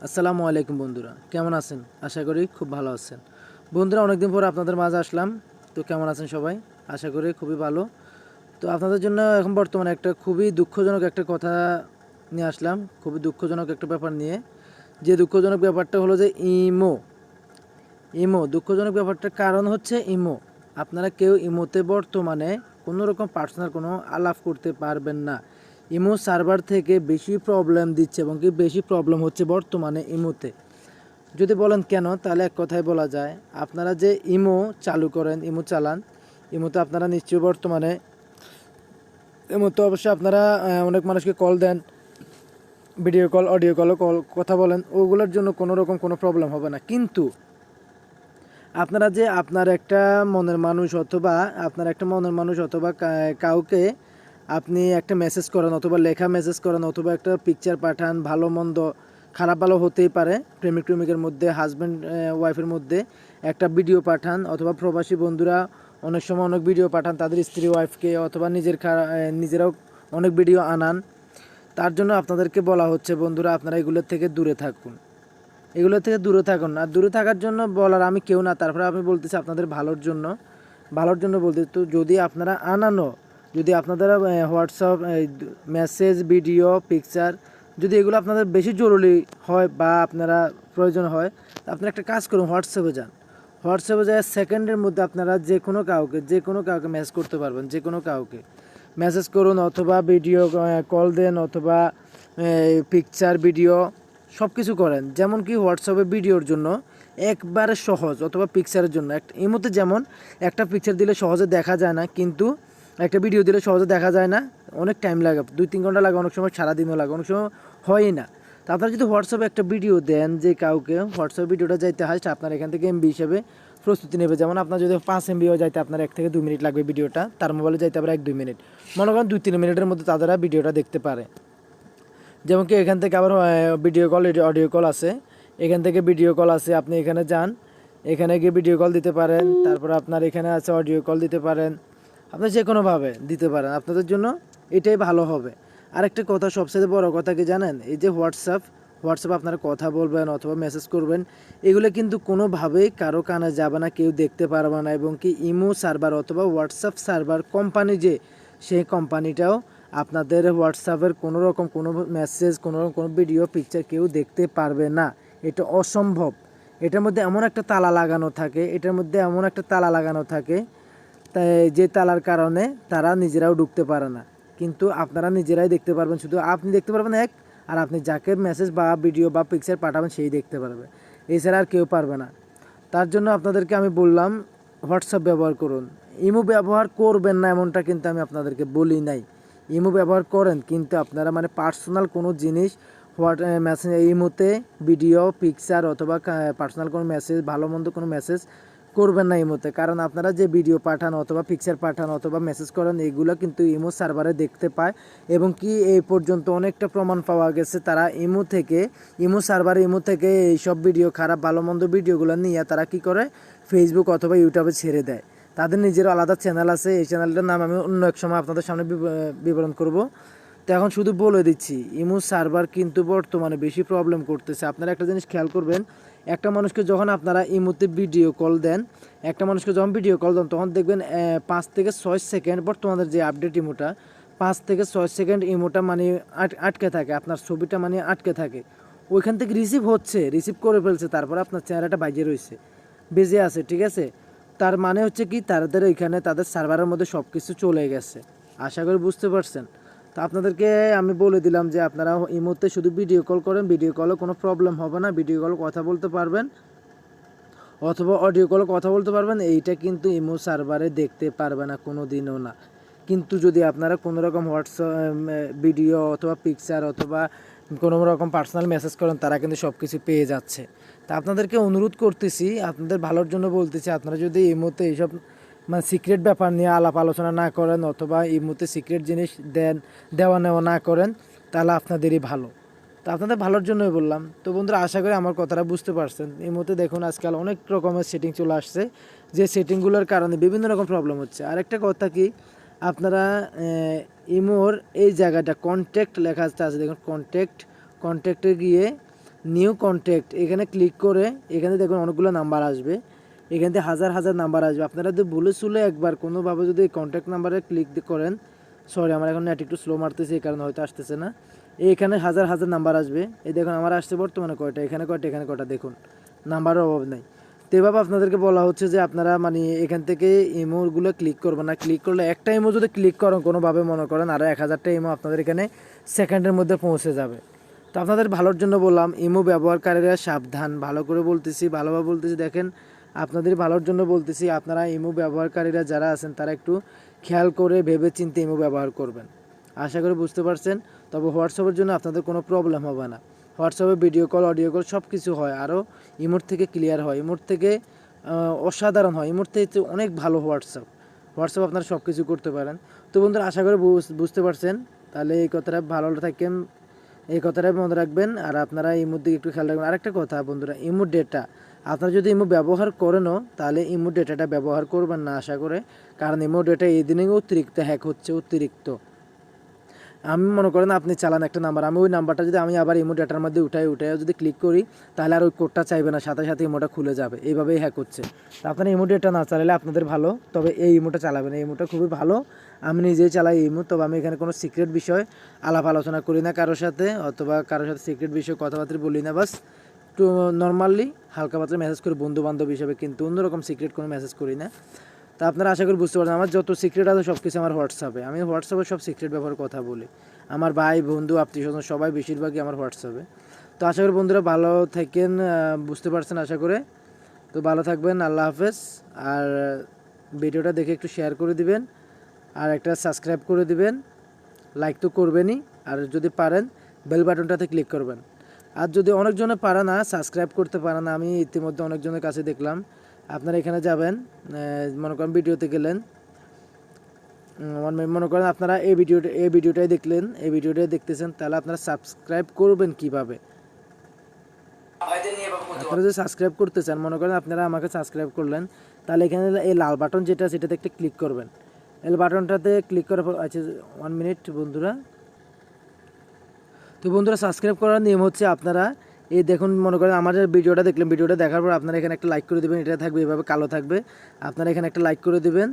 আসসালামু আলাইকুম বন্ধুরা, কেমন আছেন? আশা করি খুব ভালো আছেন। বন্ধুরা, অনেকদিন পর আপনাদের মাঝে আসলাম। তো কেমন আছেন সবাই? আশা করি খুবই ভালো। তো আপনাদের জন্য এখন বর্তমানে একটা খুবই দুঃখজনক একটা কথা নিয়ে আসলাম, খুবই দুঃখজনক একটা ব্যাপার নিয়ে। যে দুঃখজনক ব্যাপারটা হলো যে ইমো। দুঃখজনক ব্যাপারটার কারণ হচ্ছে ইমো। আপনারা কেউ ইমোতে বর্তমানে কোনো রকম পার্সোনাল কোনো আলাপ করতে পারবেন না। ইমো সার্ভার থেকে বেশি প্রবলেম দিচ্ছে এবং কি বেশি প্রবলেম হচ্ছে বর্তমানে ইমোতে। যদি বলেন কেন, তাহলে এক কথায় বলা যায়, আপনারা যে ইমো চালু করেন, ইমো চালান, ইমোতে আপনারা নিশ্চয়ই বর্তমানে ইমোতে অবশ্যই আপনারা অনেক মানুষকে কল দেন, ভিডিও কল, অডিও কল কথা বলেন, ওগুলোর জন্য কোনো রকম কোনো প্রবলেম হবে না। কিন্তু আপনারা যে আপনার একটা মনের মানুষ অথবা কাউকে আপনি একটা মেসেজ করেন অথবা লেখা মেসেজ করেন অথবা একটা পিকচার পাঠান, ভালো মন্দ খারাপ ভালো হতেই পারে, প্রেমিকের মধ্যে, হাজব্যান্ড ওয়াইফের মধ্যে একটা ভিডিও পাঠান, অথবা প্রবাসী বন্ধুরা অনেক সময় অনেক ভিডিও পাঠান তাদের স্ত্রী ওয়াইফকে, অথবা নিজেরাও অনেক ভিডিও আনান। তার জন্য আপনাদেরকে বলা হচ্ছে বন্ধুরা, আপনারা এগুলোর থেকে দূরে থাকুন, আর দূরে থাকার জন্য বলার আমি কেউ না, তারপরে আমি বলতেছি আপনাদের ভালোর জন্য বলতে। তো যদি আপনারা যদি আপনাদের হোয়াটসঅ্যাপ মেসেজ, ভিডিও, পিকচার, যদি এগুলো আপনাদের বেশি জরুরি হয় বা আপনারা প্রয়োজন হয়, তো আপনারা একটা কাজ করুন, হোয়াটসঅ্যাপে যায় সেকেন্ডের মধ্যে আপনারা যে কোনো কাউকে মেসেজ করতে পারবেন, যে কোনো কাউকে মেসেজ করুন অথবা ভিডিও কল দেন অথবা পিকচার, ভিডিও সব কিছু করেন। যেমন কি হোয়াটসঅ্যাপে ভিডিওর জন্য একবারে সহজ, অথবা পিকচারের জন্য এই মধ্যে যেমন একটা পিকচার দিলে সহজে দেখা যায় না, কিন্তু একটা ভিডিও দিলে সহজে দেখা যায় না, অনেক টাইম লাগে, 2-3 ঘন্টা লাগে, অনেক সময় সারাদিনও লাগে, অনেক সময় হয়ই না। তো আপনারা যদি হোয়াটসঅ্যাপে একটা ভিডিও দেন যে কাউকে, হোয়াটসঅ্যাপ ভিডিওটা যাইতে হয় আপনার এখান থেকে এমবি হিসেবে প্রস্তুতি নেবে। যেমন আপনার যদি 5 এমবিও যাইতে আপনার 1 থেকে 2 মিনিট লাগবে ভিডিওটা, তার মোবাইলে যাইতে আবার 1-2 মিনিট, মনে করেন 2-3 মিনিটের মধ্যে তারা ভিডিওটা দেখতে পারে। যেমন কি এখান থেকে আবার ভিডিও কল, অডিও কল আছে, এখান থেকে ভিডিও কল আছে, আপনি এখানে যান, এখানে গিয়ে ভিডিও কল দিতে পারেন, তারপর আপনার এখানে আছে অডিও কল দিতে পারেন, আপনি যে কোনোভাবে দিতে পারেন, আপনাদের জন্য এটাই ভালো হবে। আরেকটা কথা, সবচেয়ে বড় কথা কি জানেন, এই যে হোয়াটসঅ্যাপ আপনারা কথা বলবেন অথবা মেসেজ করবেন, এগুলো কিন্তু কোনোভাবেই কারো কানে যাবে না, কেউ দেখতে পারবে না, এবং কি ইমো সার্ভার অথবা হোয়াটসঅ্যাপ সার্ভার কোম্পানি যে, সেই কোম্পানিটাও আপনাদের হোয়াটসঅ্যাপের কোনো রকম কোনো মেসেজ, কোনো রকম কোনো ভিডিও, পিকচার কেউ দেখতে পারবে না। এটা অসম্ভব। এটার মধ্যে এমন একটা তালা লাগানো থাকে, তাই যে তালার কারণে তারা নিজেরাও ঢুকতে পারে না, কিন্তু আপনারা নিজেরাই দেখতে পারবেন। শুধু আপনি দেখতে পারবেন আর আপনি যাকে মেসেজ বা ভিডিও বা পিকচার পাঠাবেন সেই দেখতে পারবে, এছাড়া আর কেউ পারবে না। তার জন্য আপনাদেরকে আমি বললাম হোয়াটসঅ্যাপ ব্যবহার করুন। ইমো ব্যবহার করবেন না এমনটা কিন্তু আমি আপনাদেরকে বলি নাই। ইমো ব্যবহার করেন, কিন্তু আপনারা মানে পার্সোনাল কোনো জিনিস মেসেজ, ইমোতে ভিডিও, পিকচার অথবা পার্সোনাল কোনো মেসেজ, ভালো মন্দ কোনো মেসেজ করবেন না ইমোতে। কারণ আপনারা যে ভিডিও পাঠান অথবা পিকচার পাঠান অথবা মেসেজ করেন, এগুলো কিন্তু ইমো সার্ভারে দেখতে পায়, এবং কি এই পর্যন্ত অনেকটা প্রমাণ পাওয়া গেছে, তারা ইমো থেকে এইসব ভিডিও, খারাপ ভালো মন্দ ভিডিওগুলো নিয়ে তারা কি করে, ফেসবুক অথবা ইউটিউবে ছেড়ে দেয়। তাদের নিজের আলাদা চ্যানেল আছে, এই চ্যানেলটার নাম আমি অন্য এক সময় আপনাদের সামনে বিবরণ করব। তো এখন শুধু বলে দিচ্ছি, ইমো সার্ভার কিন্তু বর্তমানে বেশি প্রবলেম করতেছে। আপনারা একটা জিনিস খেয়াল করবেন, একটা মানুষকে যখন আপনারা ইমোতে ভিডিও কল দেন, তখন দেখবেন 5 থেকে 6 সেকেন্ড, বর্তমানের যে আপডেট ইমোটা, 5 থেকে 6 সেকেন্ড ইমোটা মানে আটকে থাকে, আপনার ছবিটা মানে আটকে থাকে, ওইখান থেকে রিসিভ করে ফেলছে, তারপর আপনার চেহারাটা বেজে আছে, ঠিক আছে। তার মানে হচ্ছে কি, তাদের ওইখানে তাদের সার্ভারের মধ্যে সব কিছু চলে গেছে। আশা করি বুঝতে পারছেন। তো আপনাদেরকে আমি বলে দিলাম যে আপনারা ইমোতে শুধু ভিডিও কল করেন, ভিডিও কলে কোনো প্রবলেম হবে না, ভিডিও কলে কথা বলতে পারবেন অথবা অডিও কলে কথা বলতে পারবেন, এইটা কিন্তু ইমো সার্ভারে দেখতে পারবে না, কোনো দিনও না। কিন্তু যদি আপনারা কোনো রকম হোয়াটসঅ্যাপ ভিডিও অথবা পিকচার অথবা কোনো রকম পার্সোনাল মেসেজ করেন, তারা কিন্তু সব কিছু পেয়ে যাচ্ছে। তা আপনাদেরকে অনুরোধ করতেছি, আপনাদের ভালোর জন্য বলতেছি, আপনারা যদি এই মুহূর্তে এইসব মানে সিক্রেট ব্যাপার নিয়ে আলাপ আলোচনা না করেন অথবা এই মুহূর্তে সিক্রেট জিনিস দেওয়া নেওয়া না করেন, তাহলে আপনাদেরই ভালো। তো আপনাদের ভালোর জন্যই বললাম। তো বন্ধুরা, আশা করি আমার কথাটা বুঝতে পারছেন। এই মুহূর্তে দেখুন আজকাল অনেক রকমের সেটিং চলে আসছে, যে সেটিংগুলোর কারণে বিভিন্ন রকম প্রবলেম হচ্ছে। আরেকটা কথা কি, আপনারা ইমোর এই জায়গাটা কন্ট্যাক্ট লেখা আছে, দেখুন কন্ট্যাক্টে গিয়ে নিউ কন্ট্যাক্ট এখানে ক্লিক করে এখানে দেখুন অনেকগুলো নাম্বার আসবে, এখান থেকে হাজার হাজার নাম্বার আসবে। আপনারা যদি ভুলে চুলে একবার কোনোভাবে যদি কন্ট্যাক্ট নাম্বারে ক্লিক করেন, সরি আমার এখন নেট একটু স্লো মারতেছে এই কারণে হয়তো আসতেছে না, এইখানে হাজার হাজার নাম্বার আসবে। এই দেখুন আমার আসছে বর্তমানে কয়টা, এখানে কয়টা, এখানে কয়টা, দেখুন নাম্বারের অভাব নেই। তো এভাবে আপনাদেরকে বলা হচ্ছে যে আপনারা মানে এখান থেকে ইমোগুলো ক্লিক করবেন না, ক্লিক করলে একটা ইমো যদি ক্লিক করেন কোনোভাবে মনে করেন আরও 1000টা ইমো আপনাদের এখানে সেকেন্ডের মধ্যে পৌঁছে যাবে। তো আপনাদের ভালোর জন্য বললাম, ইমো ব্যবহারকারীরা সাবধান, ভালো করে বলতেছি, ভালোভাবে বলতেছি, দেখেন আপনাদের ভালোর জন্য বলতেছি। আপনারা ইমো ব্যবহারকারীরা যারা আছেন তারা একটু খেয়াল করে ভেবে চিন্তে ইমো ব্যবহার করবেন। আশা করি বুঝতে পারছেন। তবে হোয়াটসঅ্যাপের জন্য আপনাদের কোনো প্রবলেম হবে না। হোয়াটসঅ্যাপে ভিডিও কল, অডিও কল সব কিছু হয়, আরও ইমোর থেকে ক্লিয়ার হয়, ইমোর থেকে অসাধারণ হয়, ইমোর থেকে অনেক ভালো হোয়াটসঅ্যাপ আপনারা সব কিছু করতে পারেন। তো বন্ধুরা আশা করি বুঝতে পারছেন। তাহলে এই কথাটা ভালো থাকেন, এই কথাটাই মনে রাখবেন। আর আপনারা ইমোর দিকে একটু খেয়াল রাখবেন। আরেকটা কথা বন্ধুরা, ইমো ডেটা আপনারা যদি ইমো ব্যবহার করেনও তাহলে ইমো ডেটাটা ব্যবহার করবেন না আশা করে, কারণ ইমো ডেটা এই দিনে অতিরিক্ত হ্যাক হচ্ছে, অতিরিক্ত। আমি মনে করেন আপনি চালান একটা নাম্বার, আমি ওই নাম্বারটা যদি আমি আবার ইমো ডেটার মধ্যে উঠাই যদি ক্লিক করি তাহলে আর ওই কোডটা চাইবে না, সাথে সাথে ইমোটা খুলে যাবে, এইভাবেই হ্যাক হচ্ছে। তো আপনারা ইমো ডেটা না চালালে আপনাদের ভালো, তবে এই ইমোটা চালাবেন, এই ইমোটা খুবই ভালো। আমি নিজেই চালাই ইমো, তবে আমি এখানে কোনো সিক্রেট বিষয় আলাপ আলোচনা করি না কারোর সাথে, অথবা কারোর সাথে সিক্রেট বিষয়ে কথাবার্তা বলি না, বাস একটু নর্মালি হালকা পাতলা মেসেজ করি বন্ধু বান্ধব হিসাবে, কিন্তু অন্যরকম সিক্রেট কোনো মেসেজ করি না। তা আপনারা আশা করি বুঝতে পারছেন, আমার যত সিক্রেট আছে সব কিছু আমার হোয়াটসঅ্যাপে, আমি হোয়াটসঅ্যাপে সব সিক্রেট ব্যাপারে কথা বলি, আমার ভাই বন্ধু আত্মীয় স্বজন সবাই বেশিরভাগই আমার হোয়াটসঅ্যাপে। তো আশা করি বন্ধুরা ভালো থাকেন, বুঝতে পারছেন আশা করে। তো ভালো থাকবেন, আল্লাহ হাফেজ। আর ভিডিওটা দেখে একটু শেয়ার করে দিবেন, আর একটা সাবস্ক্রাইব করে দিবেন, লাইক তো করবেনই, আর যদি পারেন বেল বাটনটাতে ক্লিক করবেন। আর যদি অনেকজনে পারে না, সাবস্ক্রাইব করতে পারে না, আমি ইতিমধ্যে অনেকজনের কাছে দেখলাম, আপনারা এখানে যাবেন, মনে করেন ভিডিওতে গেলেন, মনে করেন আপনারা এই ভিডিওটাই দেখলেন, এই ভিডিওটাই দেখতেছেন, তাহলে আপনারা সাবস্ক্রাইব করবেন কিভাবে? আপনারা যদি সাবস্ক্রাইব করতে চান, মনে করেন আপনারা আমাকে সাবস্ক্রাইব করলেন, তাহলে এখানে এই লাল বাটন যেটা সেটাতে একটা ক্লিক করবেন। এই বাটনটাতে ক্লিক করার পর, আচ্ছা 1 মিনিট বন্ধুরা। তো বন্ধুরা সাবস্ক্রাইব করার নিয়ম হচ্ছে আপনারা এই দেখুন, মনে করেন আমাদের ভিডিওটা দেখলেন, ভিডিওটা দেখার পর আপনারা এখানে একটা লাইক করে দেবেন, এটা থাকবে এভাবে কালো থাকবে, আপনারা এখানে একটা লাইক করে দেবেন।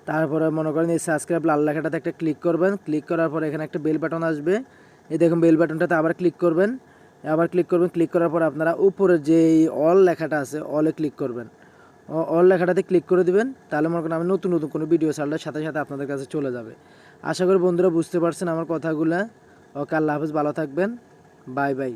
তারপরে মনে করেন এই সাবস্ক্রাইব লাল লেখাটাতে একটা ক্লিক করবেন, ক্লিক করার পর এখানে একটা বেল বাটন আসবে, এই দেখুন বেল বাটনটাতে আবার ক্লিক করবেন, ক্লিক করার পর আপনারা উপরে যে অল লেখাটা আছে অলে ক্লিক করবেন, অল লেখাটাতে ক্লিক করে দিবেন, তাহলে মনে করেন আমি নতুন নতুন কোনো ভিডিও ছাড়লে সাথে সাথে আপনাদের কাছে চলে যাবে। আশা করি বন্ধুরা বুঝতে পারছেন আমার কথাগুলো। ওকে, আল্লাহ হাফেজ, ভালো থাকবেন, বাই বাই।